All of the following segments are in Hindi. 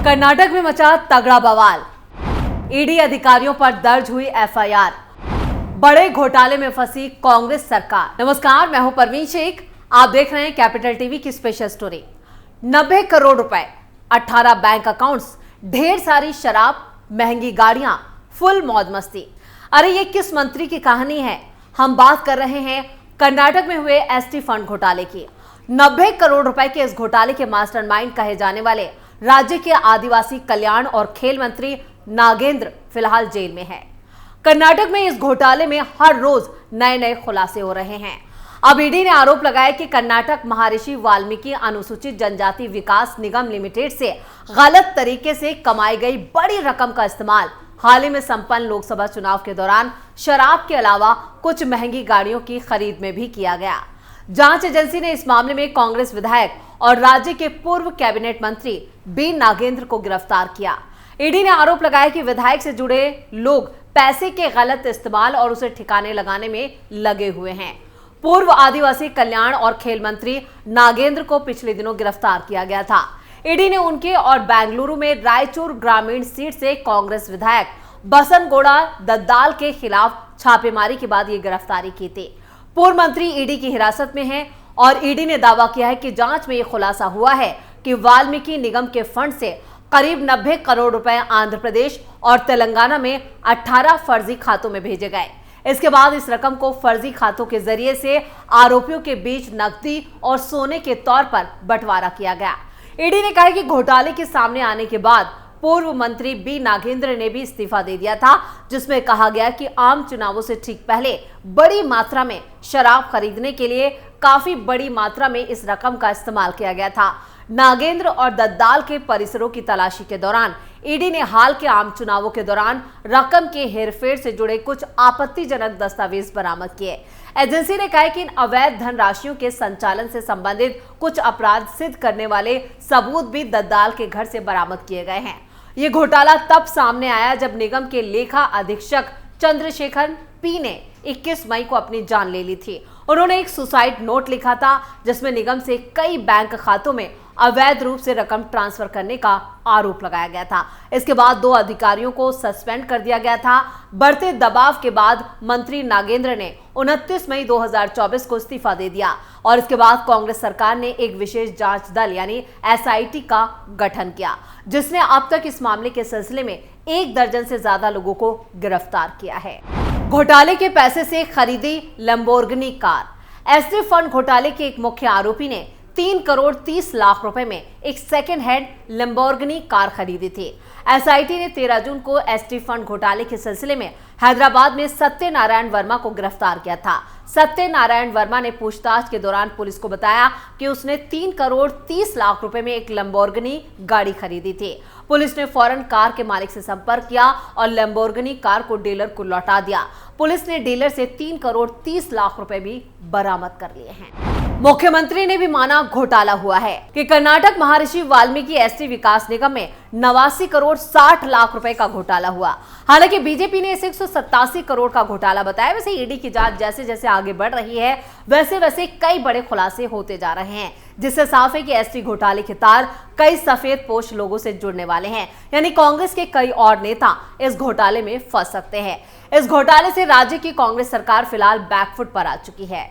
कर्नाटक में मचा तगड़ा बवाल। ईडी अधिकारियों पर दर्ज हुई एफआईआर। बड़े घोटाले में फंसी कांग्रेस सरकार। नमस्कार, मैं हूं परवीन शेख। आप देख रहे हैं कैपिटल टीवी की स्पेशल स्टोरी। 90 करोड़ रुपए, 18 बैंक अकाउंट्स, ढेर सारी शराब, महंगी गाड़ियां, फुल मौज मस्ती। अरे ये किस मंत्री की कहानी है? हम बात कर रहे हैं कर्नाटक में हुए एसटी फंड घोटाले की। 90 करोड़ रुपए के इस घोटाले के मास्टरमाइंड कहे जाने वाले राज्य के आदिवासी कल्याण और खेल मंत्री नागेंद्र फिलहाल जेल में है। कर्नाटक में इस घोटाले में हर रोज नए नए खुलासे हो रहे हैं। अब ईडी ने आरोप लगाया कि कर्नाटक महर्षि वाल्मीकि अनुसूचित जनजाति विकास निगम लिमिटेड से गलत तरीके से कमाई गई बड़ी रकम का इस्तेमाल हाल ही में संपन्न लोकसभा चुनाव के दौरान शराब के अलावा कुछ महंगी गाड़ियों की खरीद में भी किया गया। जांच एजेंसी ने इस मामले में कांग्रेस विधायक और राज्य के पूर्व कैबिनेट मंत्री बी नागेंद्र को गिरफ्तार किया। ईडी ने आरोप लगाया कि विधायक से जुड़े लोग पैसे के गलत इस्तेमाल और उसे ठिकाने लगाने में लगे हुए हैं। पूर्व आदिवासी कल्याण और खेल मंत्री नागेंद्र को पिछले दिनों गिरफ्तार किया गया था। ईडी ने उनके और बेंगलुरु में रायचूर ग्रामीण सीट से कांग्रेस विधायक बसनगौड़ा दद्दाल के खिलाफ छापेमारी के बाद ये गिरफ्तारी की थी। पूर्व मंत्री ईडी की हिरासत में हैं और ईडी ने दावा किया है कि जांच में यह खुलासा हुआ है कि वाल्मीकि निगम के फंड से करीब 90 करोड़ रुपए आंध्र प्रदेश और तेलंगाना में 18 फर्जी खातों में भेजे गए। इसके बाद इस रकम को फर्जी खातों के जरिए से आरोपियों के बीच नकदी और सोने के तौर पर बंटवारा किया गया। ईडी ने कहा कि घोटाले के सामने आने के बाद पूर्व मंत्री बी नागेंद्र ने भी इस्तीफा दे दिया था, जिसमें कहा गया कि आम चुनावों से ठीक पहले बड़ी मात्रा में शराब खरीदने के लिए काफी बड़ी मात्रा में इस रकम का इस्तेमाल किया गया था। नागेंद्र और दद्दाल के परिसरों की तलाशी के दौरान ईडी ने हाल के आम चुनावों के दौरान रकम के हेरफेर से जुड़े कुछ आपत्तिजनक दस्तावेज बरामद किए। एजेंसी ने कहा कि इन अवैध धनराशियों के संचालन से संबंधित कुछ अपराध सिद्ध करने वाले सबूत भी दद्दाल के घर से बरामद किए गए हैं। ये घोटाला तब सामने आया जब निगम के लेखा अधीक्षक चंद्रशेखर पी ने 21 मई को अपनी जान ले ली थी। उन्होंने एक सुसाइड नोट लिखा था जिसमें निगम से कई बैंक खातों में अवैध रूप से रकम ट्रांसफर करने का आरोप लगाया गया था। इसके बाद 2 अधिकारियों को सस्पेंड कर दिया गया था। बढ़ते दबाव के बाद मंत्री नागेंद्र ने 29 मई 2024 को इस्तीफा दे दिया और इसके बाद कांग्रेस सरकार ने एक विशेष जांच दल यानी एसआईटी का गठन किया, जिसने अब तक इस मामले के सिलसिले में 1 दर्जन से ज्यादा लोगों को गिरफ्तार किया है। घोटाले के पैसे से खरीदी लैम्बोर्गिनी कार। एसटी फंड घोटाले के एक मुख्य आरोपी ने 3 करोड़ 30 लाख रुपए में एक सेकेंड हैंड लैम्बोर्गिनी कार खरीदी थी। एसआईटी ने 13 जून को एसटी फंड घोटाले के सिलसिले में हैदराबाद में सत्यनारायण वर्मा को गिरफ्तार किया था। सत्यनारायण वर्मा ने पूछताछ के दौरान पुलिस को बताया कि उसने 3 करोड़ 30 लाख रुपए में एक लैम्बोर्गिनी गाड़ी खरीदी थी। पुलिस ने फौरन कार के मालिक से संपर्क किया और लैम्बोर्गिनी कार को डीलर को लौटा दिया। पुलिस ने डीलर से 3 करोड़ 30 लाख रुपए भी बरामद कर लिए हैं। मुख्यमंत्री ने भी माना घोटाला हुआ है कि कर्नाटक महर्षि वाल्मीकि एसटी विकास निगम में 89 करोड़ 60 लाख रुपए का घोटाला हुआ। हालांकि बीजेपी ने इसे 187 करोड़ का घोटाला बताया। वैसे ईडी की जांच जैसे जैसे आगे बढ़ रही है वैसे वैसे कई बड़े खुलासे होते जा रहे हैं, जिससे साफ है कि एसटी घोटाले के तार कई सफेद पोश लोगों से जुड़ने वाले हैं। यानी कांग्रेस के कई और नेता इस घोटाले में फंस सकते हैं। इस घोटाले से राज्य की कांग्रेस सरकार फिलहाल बैकफुट पर आ चुकी है।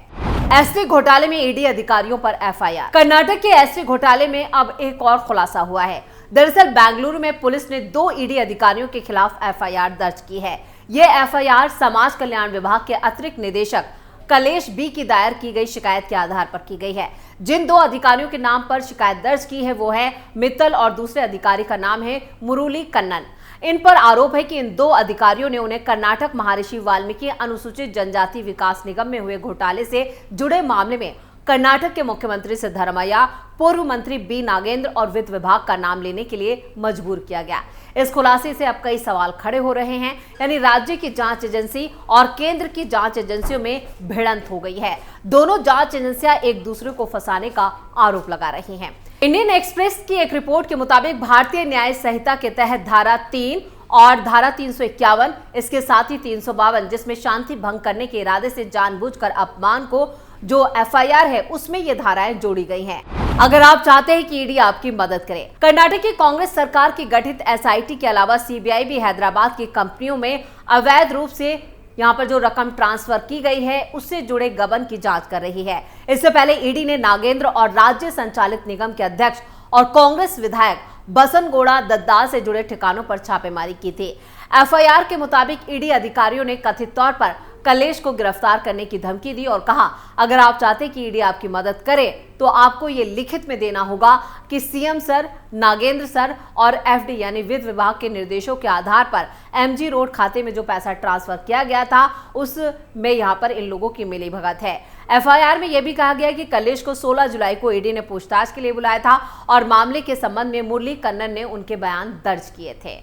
एसटी घोटाले में ईडी अधिकारियों पर एफआईआर। कर्नाटक के एसटी घोटाले में अब एक और खुलासा हुआ है। दरअसल बेंगलुरु में पुलिस ने 2 ईडी अधिकारियों के खिलाफ एफआईआर दर्ज की है। यह एफआईआर समाज कल्याण विभाग के अतिरिक्त निदेशक कलेश बी की दायर की गई शिकायत के आधार पर की गई है। जिन 2 अधिकारियों के नाम पर शिकायत दर्ज की है वो है मित्तल और दूसरे अधिकारी का नाम है मुरली कन्नन। इन पर आरोप है कि इन 2 अधिकारियों ने उन्हें कर्नाटक महर्षि वाल्मीकि अनुसूचित जनजाति विकास निगम में हुए घोटाले से जुड़े मामले में कर्नाटक के मुख्यमंत्री सिद्धरामैया, पूर्व मंत्री बी नागेंद्र और वित्त विभाग का नाम लेने के लिए मजबूर किया गया। इस खुलासे से अब कई सवाल खड़े हो रहे हैं। यानी राज्य की जांच एजेंसी और केंद्र की जांच एजेंसियों में भिड़ंत हो गई है। दोनों जांच एजेंसियां एक दूसरे को फंसाने का आरोप लगा रही हैं। इंडियन एक्सप्रेस की एक रिपोर्ट के मुताबिक भारतीय न्याय संहिता के तहत धारा 3 और धारा 351, इसके साथ ही 352 जिसमें शांति भंग करने के इरादे से जानबूझकर अपमान को जो एफआईआर है उसमें ये धाराएं जोड़ी गई हैं। अगर आप चाहते हैं कि ईडी आपकी मदद करे। कर्नाटक की कांग्रेस सरकार की गठित एसआईटी के अलावा सीबीआई भी हैदराबाद की कंपनियों में अवैध रूप से यहां पर जो रकम ट्रांसफर की गई है उससे जुड़े गबन की जांच कर रही है। इससे पहले ईडी ने नागेंद्र और राज्य संचालित निगम के अध्यक्ष और कांग्रेस विधायक बसनगोड़ा दद्दाल से जुड़े ठिकानों पर छापेमारी की थी। एफआईआर के मुताबिक ईडी अधिकारियों ने कथित तौर पर कलेश को गिरफ्तार करने की धमकी दी और कहा, अगर आप चाहते कि ईडी आपकी मदद करे तो आपको ये लिखित में देना होगा कि सीएम सर, नागेंद्र सर और एफडी यानी वित्त विभाग के निर्देशों के आधार पर एमजी रोड खाते में जो पैसा ट्रांसफर किया गया था उसमें यहां पर इन लोगों की मिलीभगत है। एफआईआर में यह भी कहा गया कि कलेश को 16 जुलाई को ईडी ने पूछताछ के लिए बुलाया था और मामले के संबंध में मुरली कन्नन ने उनके बयान दर्ज किए थे।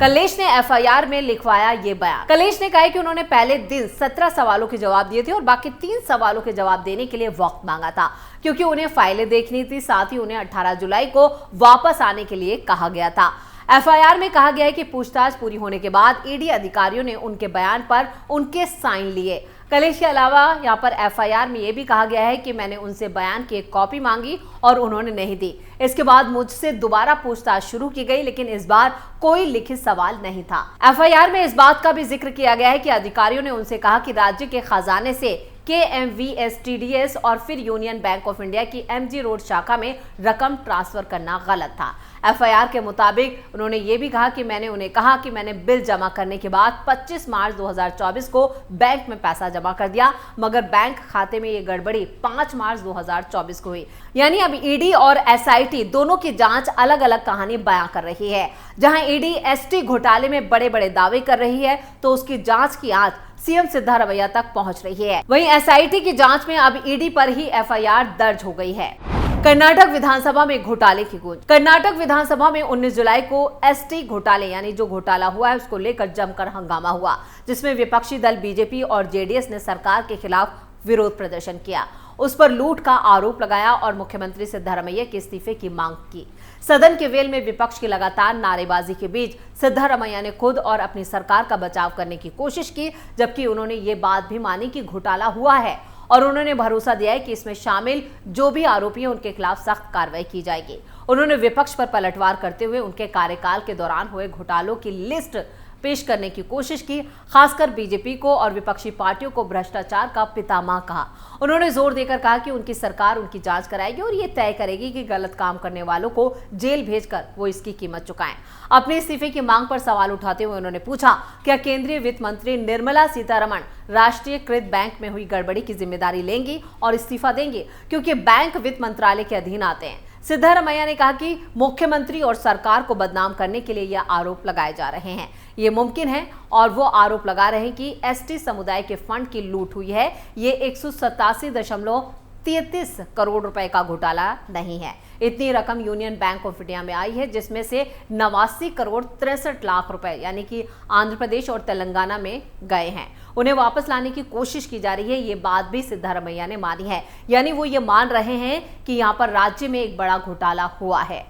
कलेश ने एफआईआर में लिखवाया ये बयान। कलेश ने कहा कि उन्होंने पहले दिन 17 सवालों के जवाब दिए थे और बाकी 3 सवालों के जवाब देने के लिए वक्त मांगा था, क्योंकि उन्हें फाइलें देखनी थी। साथ ही उन्हें 18 जुलाई को वापस आने के लिए कहा गया था। एफआईआर में कहा गया है कि पूछताछ पूरी होने के बाद ईडी अधिकारियों ने उनके बयान पर उनके साइन लिए। कलेश के अलावा यहाँ पर एफआईआर में यह भी कहा गया है कि मैंने उनसे बयान की एक कॉपी मांगी और उन्होंने नहीं दी। इसके बाद मुझसे दोबारा पूछताछ शुरू की गई, लेकिन इस बार कोई लिखित सवाल नहीं था। एफआईआर में इस बात का भी जिक्र किया गया है कि अधिकारियों ने उनसे कहा कि राज्य के खजाने से KMVSTDS और फिर यूनियन बैंक ऑफ इंडिया की MG रोड शाखा में रकम ट्रांसफर करना गलत था। एफआईआर के मुताबिक उन्होंने ये भी कहा कि मैंने उन्हें कहा कि मैंने बिल जमा करने के बाद 25 मार्च 2024 को बैंक में पैसा जमा कर दिया, मगर बैंक खाते में ये गड़बड़ी 5 मार्च 2024 को हुई। यानी अब ईडी और एसआईटी दोनों की जांच अलग अलग कहानी बयां कर रही है। जहां ईडी एसटी घोटाले में बड़े बड़े दावे कर रही है तो उसकी जांच की आंच सीएम सिद्धारमैया तक पहुंच रही है। वहीं एसआईटी की जांच में अब ईडी पर ही एफआईआर दर्ज हो गई है। कर्नाटक विधानसभा में घोटाले की गूंज। कर्नाटक विधानसभा में 19 जुलाई को एसटी घोटाले यानी जो घोटाला हुआ है उसको लेकर जमकर हंगामा हुआ, जिसमें विपक्षी दल बीजेपी और जेडीएस ने सरकार के खिलाफ विरोध प्रदर्शन किया, उस पर लूट का आरोप लगाया और मुख्यमंत्री सिद्धारमैया के इस्तीफे की मांग की। सदन के वेल में विपक्ष की लगातार नारेबाजी के बीच सिद्धारमैया ने खुद और अपनी सरकार का बचाव करने की कोशिश की, जबकि उन्होंने ये बात भी मानी कि घोटाला हुआ है और उन्होंने भरोसा दिया है कि इसमें शामिल जो भी आरोपी हैं उनके खिलाफ सख्त कार्रवाई की जाएगी। उन्होंने विपक्ष पर पलटवार करते हुए उनके कार्यकाल के दौरान हुए घोटालों की लिस्ट पेश करने की कोशिश की, खासकर बीजेपी को और विपक्षी पार्टियों को भ्रष्टाचार का पितामह कहा। उन्होंने जोर देकर कहा कि उनकी सरकार उनकी जांच कराएगी और ये तय करेगी कि गलत काम करने वालों को जेल भेजकर वो इसकी कीमत चुकाएं। अपने इस्तीफे की मांग पर सवाल उठाते हुए उन्होंने पूछा, क्या केंद्रीय वित्त मंत्री निर्मला सीतारमण राष्ट्रीयकृत बैंक में हुई गड़बड़ी की जिम्मेदारी लेंगी और इस्तीफा देंगी, क्योंकि बैंक वित्त मंत्रालय के अधीन आते हैं। सिद्धारमैया ने कहा कि मुख्यमंत्री और सरकार को बदनाम करने के लिए यह आरोप लगाए जा रहे हैं। ये मुमकिन है और वो आरोप लगा रहे हैं कि एसटी समुदाय के फंड की लूट हुई है। ये 187.33 करोड़ रुपए का घोटाला नहीं है। इतनी रकम यूनियन बैंक ऑफ इंडिया में आई है, जिसमें से 89 करोड़ 63 लाख रुपए यानी कि आंध्र प्रदेश और तेलंगाना में गए हैं। उन्हें वापस लाने की कोशिश की जा रही है, ये बात भी सिद्धारमैया ने मानी है। यानी वो ये मान रहे हैं कि यहाँ पर राज्य में एक बड़ा घोटाला हुआ है।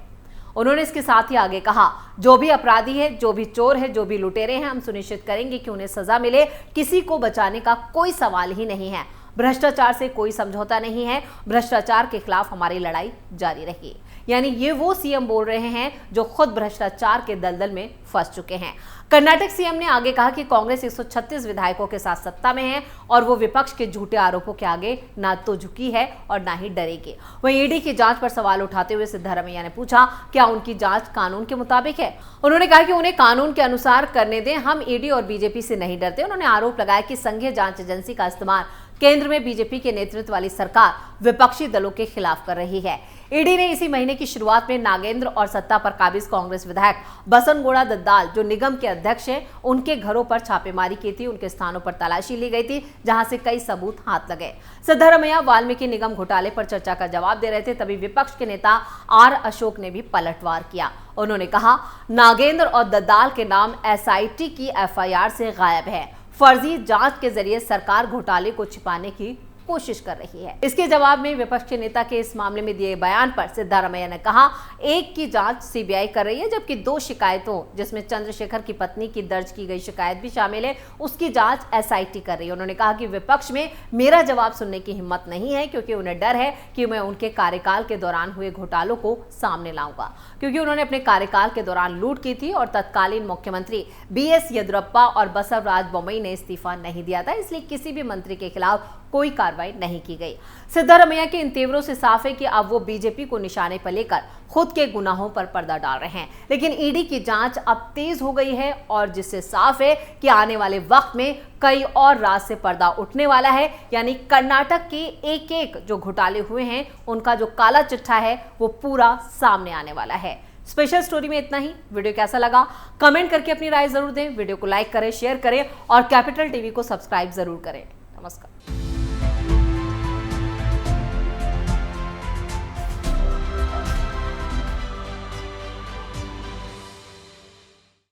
उन्होंने इसके साथ ही आगे कहा, जो भी अपराधी है, जो भी चोर है, जो भी लुटेरे हैं, हम सुनिश्चित करेंगे कि उन्हें सजा मिले। किसी को बचाने का कोई सवाल ही नहीं है। भ्रष्टाचार से कोई समझौता नहीं है। भ्रष्टाचार के खिलाफ हमारी लड़ाई जारी रहेगी। यानी ये वो सीएम बोल रहे हैं जो खुद भ्रष्टाचार के दलदल में फंस चुके हैं। कर्नाटक सीएम ने आगे कहा कि कांग्रेस 136 विधायकों के साथ सत्ता में है और वो विपक्ष के झूठे आरोपों के आगे ना तो झुकी है और ना ही डरेगी। वहीं ईडी की जांच पर सवाल उठाते हुए सिद्धारमैया ने पूछा, क्या उनकी जांच कानून के मुताबिक है? उन्होंने कहा कि उन्हें कानून के अनुसार करने दें, हम ईडी और बीजेपी से नहीं डरते। उन्होंने आरोप लगाया कि संघीय जांच एजेंसी का इस्तेमाल केंद्र में बीजेपी के नेतृत्व वाली सरकार विपक्षी दलों के खिलाफ कर रही है। ईडी ने इसी महीने की शुरुआत में नागेंद्र और सत्ता पर काबिज कांग्रेस विधायक बसनगोड़ा दद्दाल, जो निगम के अध्यक्ष हैं, उनके घरों पर छापेमारी की थी। उनके स्थानों पर तलाशी ली गई थी, जहां से कई सबूत हाथ लगे। सिद्धारमैया वाल्मीकि निगम घोटाले पर चर्चा का जवाब दे रहे थे, तभी विपक्ष के नेता आर अशोक ने भी पलटवार किया। उन्होंने कहा, नागेंद्र और दद्दाल के नाम एसआईटी की एफआईआर से गायब है। फर्जी जांच के जरिए सरकार घोटाले को छिपाने की कोशिश कर रही है। इसके जवाब में विपक्ष के नेता के इस मामले में दिए बयान पर सिद्धारमैया ने कहा, एक की जांच सीबीआई कर रही है, जबकि 2 शिकायतों जिसमें चंद्रशेखर की पत्नी की दर्ज की गई शिकायत भी शामिल है, उसकी जांच एसआईटी कर रही है। उन्होंने कहा कि विपक्ष में मेरा जवाब सुनने की हिम्मत नहीं है, क्योंकि उन्हें डर है कि मैं उनके कार्यकाल के दौरान हुए घोटालों को सामने लाऊंगा, क्योंकि उन्होंने अपने कार्यकाल के दौरान लूट की थी और तत्कालीन मुख्यमंत्री बीएस येदियुरप्पा और बसवराज बोम्मई ने इस्तीफा नहीं दिया था, इसलिए किसी भी मंत्री के खिलाफ कोई कार्रवाई नहीं की गई। सिद्धारमैया के इन तेवरों से साफ है कि अब वो बीजेपी को निशाने पर लेकर खुद के गुनाहों पर पर्दा डाल रहे हैं। लेकिन ईडी की जांच अब तेज हो गई है और जिससे साफ है कि आने वाले वक्त में कई और राज से पर्दा उठने वाला है, यानी कर्नाटक के एक एक जो घोटाले हुए हैं उनका जो काला चिट्ठा है वो पूरा सामने आने वाला है। स्पेशल स्टोरी में इतना ही। वीडियो कैसा लगा कमेंट करके अपनी राय जरूर दें, वीडियो को लाइक करें, शेयर करें और कैपिटल टीवी को सब्सक्राइब जरूर करें। नमस्कार।